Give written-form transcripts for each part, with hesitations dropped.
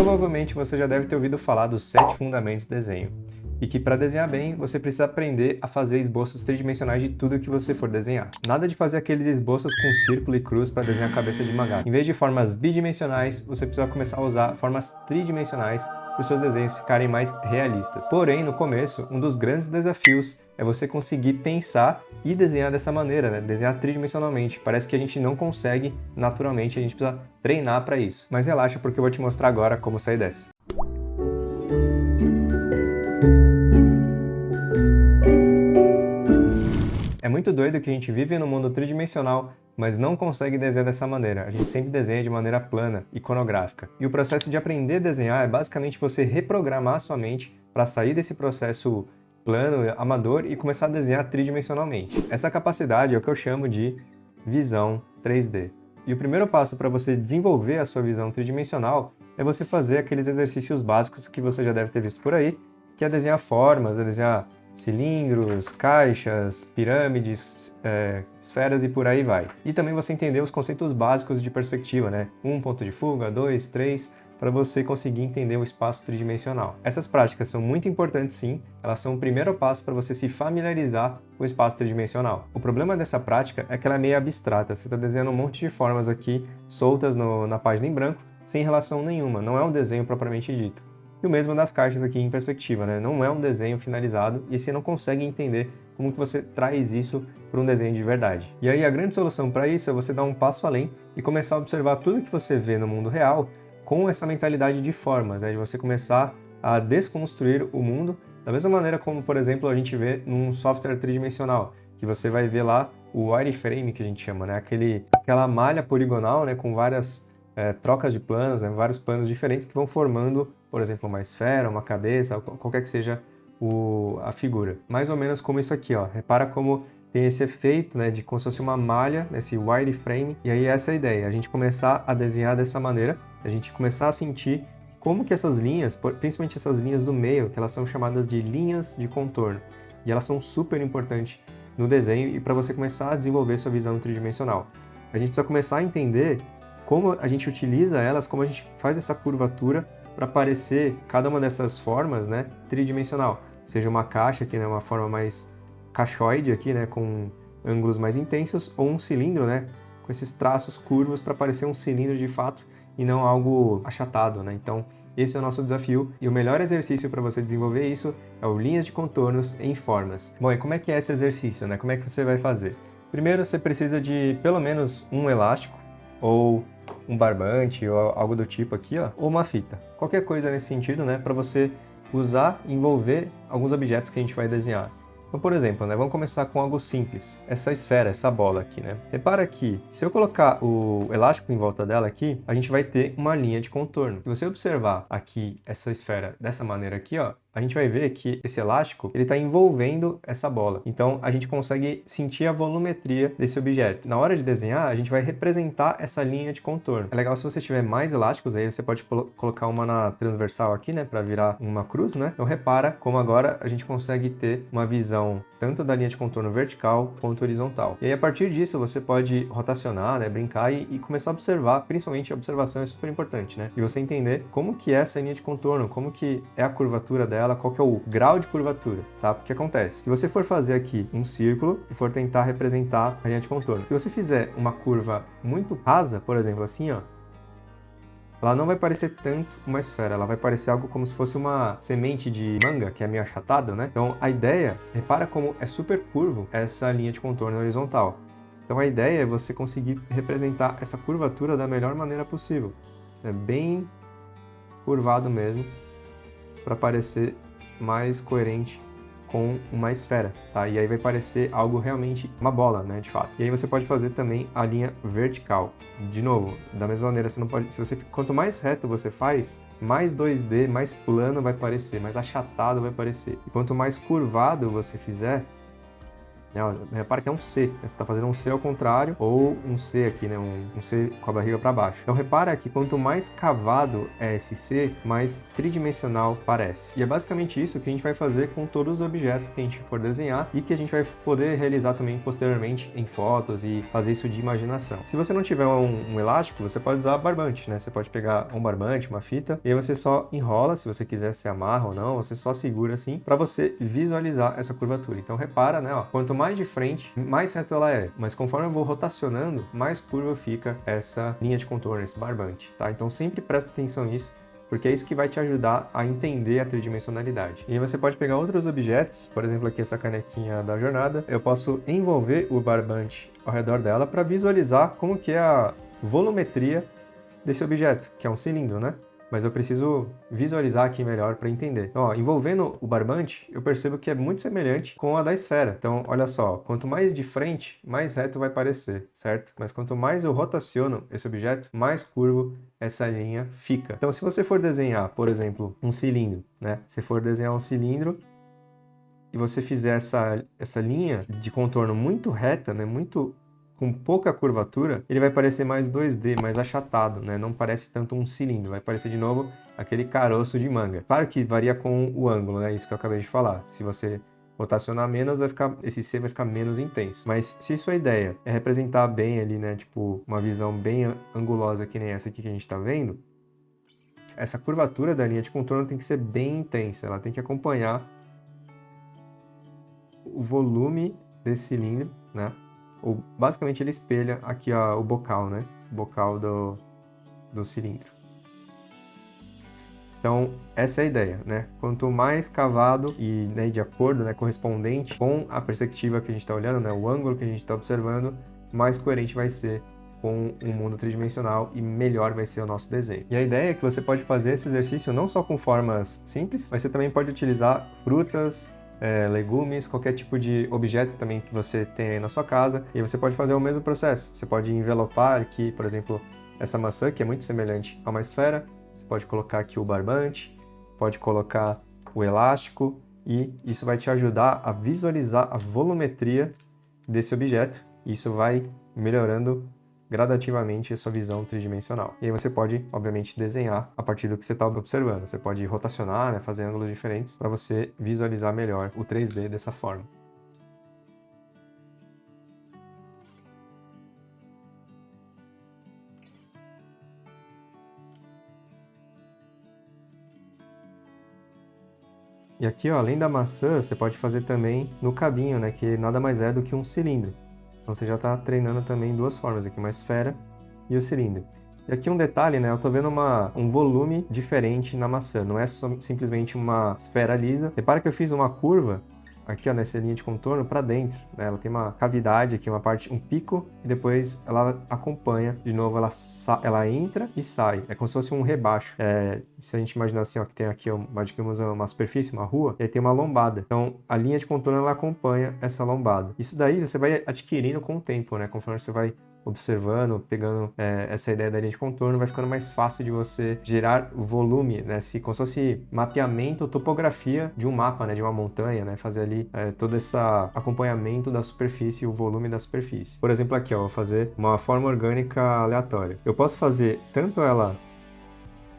Provavelmente você já deve ter ouvido falar dos 7 fundamentos de desenho, e que para desenhar bem, você precisa aprender a fazer esboços tridimensionais de tudo que você for desenhar. Nada de fazer aqueles esboços com círculo e cruz para desenhar a cabeça de mangá. Em vez de formas bidimensionais, você precisa começar a usar formas tridimensionais para os seus desenhos ficarem mais realistas. Porém, no começo, um dos grandes desafios é você conseguir pensar e desenhar dessa maneira, né? Desenhar tridimensionalmente. Parece que a gente não consegue naturalmente, a gente precisa treinar para isso. Mas relaxa, porque eu vou te mostrar agora como sair dessa. É muito doido que a gente vive no mundo tridimensional, mas não consegue desenhar dessa maneira. A gente sempre desenha de maneira plana, iconográfica. E o processo de aprender a desenhar é basicamente você reprogramar a sua mente para sair desse processo plano, amador e começar a desenhar tridimensionalmente. Essa capacidade é o que eu chamo de visão 3D. E o primeiro passo para você desenvolver a sua visão tridimensional é você fazer aqueles exercícios básicos que você já deve ter visto por aí, que é desenhar formas, é desenhar cilindros, caixas, pirâmides, esferas e por aí vai. E também você entender os conceitos básicos de perspectiva, né? 1 ponto de fuga, 2, 3, para você conseguir entender o espaço tridimensional. Essas práticas são muito importantes sim, elas são o primeiro passo para você se familiarizar com o espaço tridimensional. O problema dessa prática é que ela é meio abstrata, você está desenhando um monte de formas aqui soltas na página em branco, sem relação nenhuma, não é um desenho propriamente dito. E o mesmo das caixas aqui em perspectiva, né? Não é um desenho finalizado e você não consegue entender como que você traz isso para um desenho de verdade. E aí a grande solução para isso é você dar um passo além e começar a observar tudo que você vê no mundo real com essa mentalidade de formas, né? De você começar a desconstruir o mundo da mesma maneira como, por exemplo, a gente vê num software tridimensional, que você vai ver lá o wireframe que a gente chama, né? Aquela malha poligonal, né? Com várias trocas de planos, né? Vários planos diferentes que vão formando, por exemplo, uma esfera, uma cabeça, qualquer que seja a figura. Mais ou menos como isso aqui, ó. Repara como tem esse efeito, né, de como se fosse uma malha, esse wireframe, e aí essa é a ideia, a gente começar a desenhar dessa maneira, a gente começar a sentir como que essas linhas, principalmente essas linhas do meio, que elas são chamadas de linhas de contorno, e elas são super importantes no desenho e para você começar a desenvolver sua visão tridimensional. A gente precisa começar a entender como a gente utiliza elas, como a gente faz essa curvatura para parecer cada uma dessas formas, né, tridimensional. Seja uma caixa aqui, né, uma forma mais cachoide aqui, né, com ângulos mais intensos, ou um cilindro, né, com esses traços curvos para parecer um cilindro de fato e não algo achatado, né? Então, esse é o nosso desafio e o melhor exercício para você desenvolver isso é o linhas de contornos em formas. Bom, e como é que é esse exercício, né? Como é que você vai fazer? Primeiro, você precisa de pelo menos um elástico ou um barbante ou algo do tipo aqui, ó, ou uma fita. Qualquer coisa nesse sentido, né, para você usar e envolver alguns objetos que a gente vai desenhar. Então, por exemplo, né, vamos começar com algo simples. Essa esfera, essa bola aqui, né? Repara que se eu colocar o elástico em volta dela aqui, a gente vai ter uma linha de contorno. Se você observar aqui essa esfera dessa maneira aqui, ó, a gente vai ver que esse elástico ele está envolvendo essa bola. Então a gente consegue sentir a volumetria desse objeto. Na hora de desenhar, a gente vai representar essa linha de contorno. É legal se você tiver mais elásticos, aí você pode colocar uma na transversal aqui, né, para virar uma cruz, né? Então repara como agora a gente consegue ter uma visão tanto da linha de contorno vertical quanto horizontal. E aí a partir disso você pode rotacionar, né, brincar e começar a observar, principalmente a observação é super importante, né? E você entender como que é essa linha de contorno, como que é a curvatura dela, qual que é o grau de curvatura, tá? Porque acontece, se você for fazer aqui um círculo e for tentar representar a linha de contorno, se você fizer uma curva muito rasa, por exemplo, assim, ó, ela não vai parecer tanto uma esfera, ela vai parecer algo como se fosse uma semente de manga, que é meio achatado, né? Então a ideia, repara como é super curvo essa linha de contorno horizontal. Então a ideia é você conseguir representar essa curvatura da melhor maneira possível. É bem curvado mesmo, para parecer mais coerente com uma esfera, tá? E aí vai parecer algo realmente uma bola, né, de fato. E aí você pode fazer também a linha vertical. De novo, da mesma maneira, você não pode, quanto mais reto você faz, mais 2D, mais plano vai parecer, mais achatado vai parecer. E quanto mais curvado você fizer, né? Ó, repara que é um C, né? Você está fazendo um C ao contrário ou um C aqui, né? Um C com a barriga para baixo. Então repara que quanto mais cavado é esse C, mais tridimensional parece. E é basicamente isso que a gente vai fazer com todos os objetos que a gente for desenhar e que a gente vai poder realizar também posteriormente em fotos e fazer isso de imaginação. Se você não tiver um elástico, você pode usar barbante, né? Você pode pegar um barbante, uma fita, e aí você só enrola, se você quiser se amarra ou não, você só segura assim para você visualizar essa curvatura. Então repara, né? Ó, quanto mais de frente, mais reto ela é, mas conforme eu vou rotacionando, mais curva fica essa linha de contorno, esse barbante, tá? Então sempre presta atenção nisso, porque é isso que vai te ajudar a entender a tridimensionalidade. E aí você pode pegar outros objetos, por exemplo aqui essa canequinha da jornada, eu posso envolver o barbante ao redor dela para visualizar como que é a volumetria desse objeto, que é um cilindro, né? Mas eu preciso visualizar aqui melhor para entender. Então, ó, envolvendo o barbante, eu percebo que é muito semelhante com a da esfera. Então, olha só, quanto mais de frente, mais reto vai parecer, certo? Mas quanto mais eu rotaciono esse objeto, mais curvo essa linha fica. Então, se você for desenhar, por exemplo, um cilindro, né? Se for desenhar um cilindro e você fizer essa linha de contorno muito reta, né? Muito com pouca curvatura, ele vai parecer mais 2D, mais achatado, né? Não parece tanto um cilindro, vai parecer de novo aquele caroço de manga. Claro que varia com o ângulo, né? Isso que eu acabei de falar. Se você rotacionar menos, esse C vai ficar menos intenso. Mas se sua ideia é representar bem ali, né? Tipo, uma visão bem angulosa que nem essa aqui que a gente tá vendo, essa curvatura da linha de contorno tem que ser bem intensa, ela tem que acompanhar o volume desse cilindro, né? Ou basicamente ele espelha aqui o bocal, né? O bocal do cilindro. Então, essa é a ideia, né? Quanto mais cavado e, né, de acordo, né, correspondente com a perspectiva que a gente está olhando, né, o ângulo que a gente está observando, mais coerente vai ser com um mundo tridimensional e melhor vai ser o nosso desenho. E a ideia é que você pode fazer esse exercício não só com formas simples, mas você também pode utilizar frutas, legumes, qualquer tipo de objeto também que você tem aí na sua casa, e você pode fazer o mesmo processo. Você pode envelopar aqui, por exemplo, essa maçã, que é muito semelhante a uma esfera, você pode colocar aqui o barbante, pode colocar o elástico, e isso vai te ajudar a visualizar a volumetria desse objeto, e isso vai melhorando gradativamente a sua visão tridimensional. E aí você pode, obviamente, desenhar a partir do que você está observando. Você pode rotacionar, né, fazer ângulos diferentes para você visualizar melhor o 3D dessa forma. E aqui, ó, além da maçã, você pode fazer também no cabinho, né, que nada mais é do que um cilindro. Então você já está treinando também duas formas, aqui uma esfera e o cilindro. E aqui um detalhe, né? Eu tô vendo um volume diferente na maçã, não é simplesmente uma esfera lisa. Repara que eu fiz uma curva aqui, ó, nessa linha de contorno para dentro, né? Ela tem uma cavidade aqui, uma parte, um pico, e depois ela acompanha, de novo ela entra e sai. É como se fosse um rebaixo. Se a gente imaginar assim, ó, que tem aqui, digamos, uma superfície, uma rua, e aí tem uma lombada. Então, a linha de contorno, ela acompanha essa lombada. Isso daí você vai adquirindo com o tempo, né? Conforme você vai observando, pegando essa ideia da linha de contorno, vai ficando mais fácil de você gerar volume, né? Como se fosse mapeamento, topografia de um mapa, né? De uma montanha, né? Fazer ali todo esse acompanhamento da superfície, o volume da superfície. Por exemplo, aqui, ó, vou fazer uma forma orgânica aleatória. Eu posso fazer tanto ela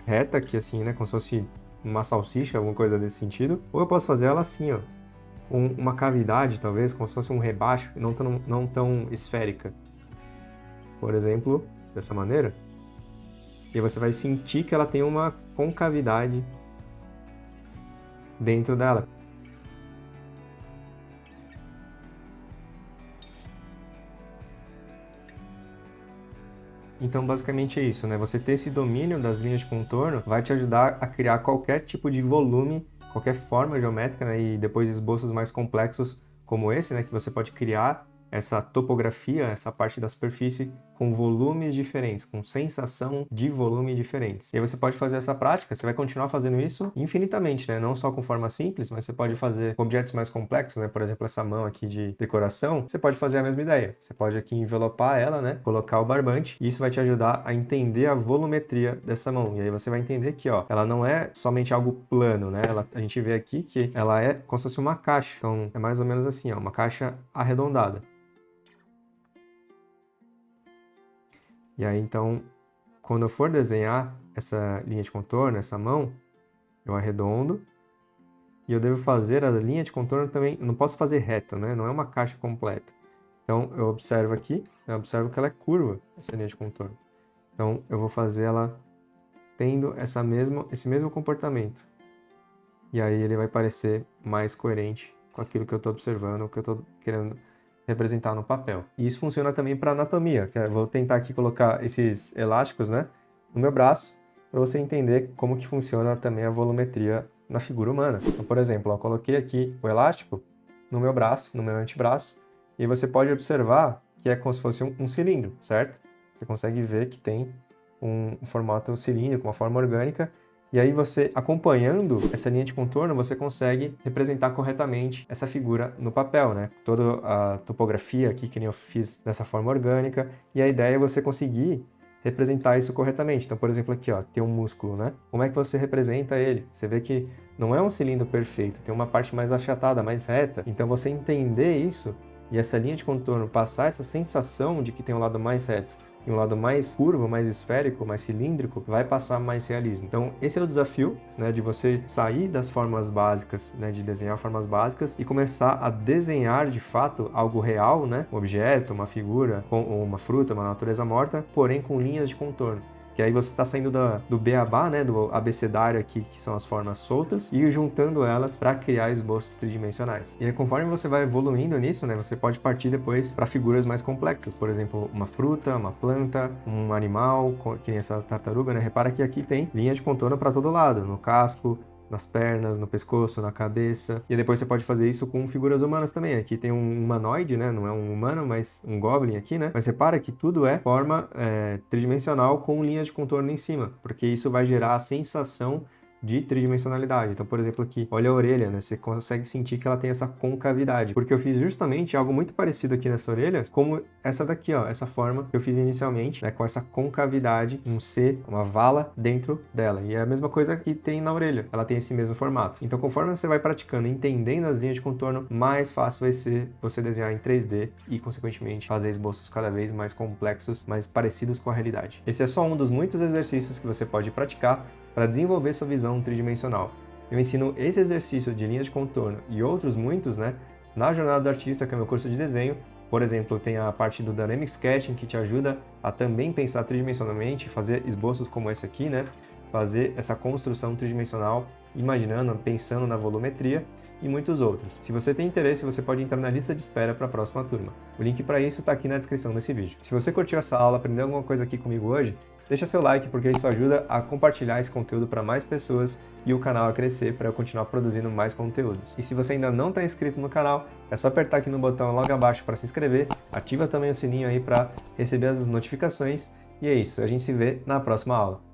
reta aqui, assim, né? Como se fosse uma salsicha, alguma coisa desse sentido, ou eu posso fazer ela assim, ó, com uma cavidade, talvez, como se fosse um rebaixo, não tão esférica. Por exemplo, dessa maneira, e você vai sentir que ela tem uma concavidade dentro dela. Então, basicamente é isso, né? Você ter esse domínio das linhas de contorno vai te ajudar a criar qualquer tipo de volume, qualquer forma geométrica, né? E depois esboços mais complexos como esse, né? Que você pode criar essa topografia, essa parte da superfície com volumes diferentes, com sensação de volume diferentes. E aí você pode fazer essa prática, você vai continuar fazendo isso infinitamente, né? Não só com forma simples, mas você pode fazer com objetos mais complexos, né? Por exemplo, essa mão aqui de decoração, você pode fazer a mesma ideia. Você pode aqui envelopar ela, né? Colocar o barbante, e isso vai te ajudar a entender a volumetria dessa mão. E aí você vai entender que, ó, ela não é somente algo plano, né? A gente vê aqui que ela é como se fosse uma caixa. Então, é mais ou menos assim, ó, uma caixa arredondada. E aí, então, quando eu for desenhar essa linha de contorno, essa mão, eu arredondo. E eu devo fazer a linha de contorno também, eu não posso fazer reta, né? Não é uma caixa completa. Então, eu observo aqui, eu observo que ela é curva, essa linha de contorno. Então, eu vou fazer ela tendo esse mesmo comportamento. E aí ele vai parecer mais coerente com aquilo que eu estou observando, o que eu estou querendo representar no papel. E isso funciona também para anatomia. Eu vou tentar aqui colocar esses elásticos, né, no meu braço, para você entender como que funciona também a volumetria na figura humana. Então, por exemplo, eu coloquei aqui o elástico no meu braço, no meu antebraço, e você pode observar que é como se fosse um cilindro, certo? Você consegue ver que tem um formato cilíndrico, uma forma orgânica, e aí você, acompanhando essa linha de contorno, você consegue representar corretamente essa figura no papel, né? Toda a topografia aqui, que nem eu fiz dessa forma orgânica, e a ideia é você conseguir representar isso corretamente. Então, por exemplo, aqui, ó, tem um músculo, né? Como é que você representa ele? Você vê que não é um cilindro perfeito, tem uma parte mais achatada, mais reta. Então, você entender isso e essa linha de contorno passar essa sensação de que tem um lado mais reto e um lado mais curvo, mais esférico, mais cilíndrico, vai passar mais realismo. Então, esse é o desafio, né, de você sair das formas básicas, né, de desenhar formas básicas e começar a desenhar de fato algo real, né, um objeto, uma figura, ou uma fruta, uma natureza morta, porém com linhas de contorno. Que aí você está saindo do beabá, né, do abecedário aqui, que são as formas soltas, e juntando elas para criar esboços tridimensionais. E aí, conforme você vai evoluindo nisso, né, você pode partir depois para figuras mais complexas, por exemplo, uma fruta, uma planta, um animal, que nem essa tartaruga, né? Repara que aqui tem linha de contorno para todo lado, no casco, nas pernas, no pescoço, na cabeça. E depois você pode fazer isso com figuras humanas também. Aqui tem um humanoide, né? Não é um humano, mas um goblin aqui, né? Mas repara que tudo é forma tridimensional com linhas de contorno em cima, porque isso vai gerar a sensação de tridimensionalidade. Então, por exemplo, aqui, olha a orelha, né? Você consegue sentir que ela tem essa concavidade, porque eu fiz justamente algo muito parecido aqui nessa orelha, como essa daqui, ó, essa forma que eu fiz inicialmente, né? Com essa concavidade, um C, uma vala dentro dela. E é a mesma coisa que tem na orelha, ela tem esse mesmo formato. Então, conforme você vai praticando, entendendo as linhas de contorno, mais fácil vai ser você desenhar em 3D e, consequentemente, fazer esboços cada vez mais complexos, mais parecidos com a realidade. Esse é só um dos muitos exercícios que você pode praticar para desenvolver sua visão tridimensional. Eu ensino esse exercício de linha de contorno e outros muitos, né, na Jornada do Artista, que é o meu curso de desenho. Por exemplo, tem a parte do Dynamic Sketching, que te ajuda a também pensar tridimensionalmente, fazer esboços como esse aqui, né, fazer essa construção tridimensional, imaginando, pensando na volumetria, e muitos outros. Se você tem interesse, você pode entrar na lista de espera para a próxima turma. O link para isso está aqui na descrição desse vídeo. Se você curtiu essa aula, aprendeu alguma coisa aqui comigo hoje, deixa seu like, porque isso ajuda a compartilhar esse conteúdo para mais pessoas e o canal a crescer para eu continuar produzindo mais conteúdos. E se você ainda não está inscrito no canal, é só apertar aqui no botão logo abaixo para se inscrever, ativa também o sininho aí para receber as notificações, e é isso, a gente se vê na próxima aula.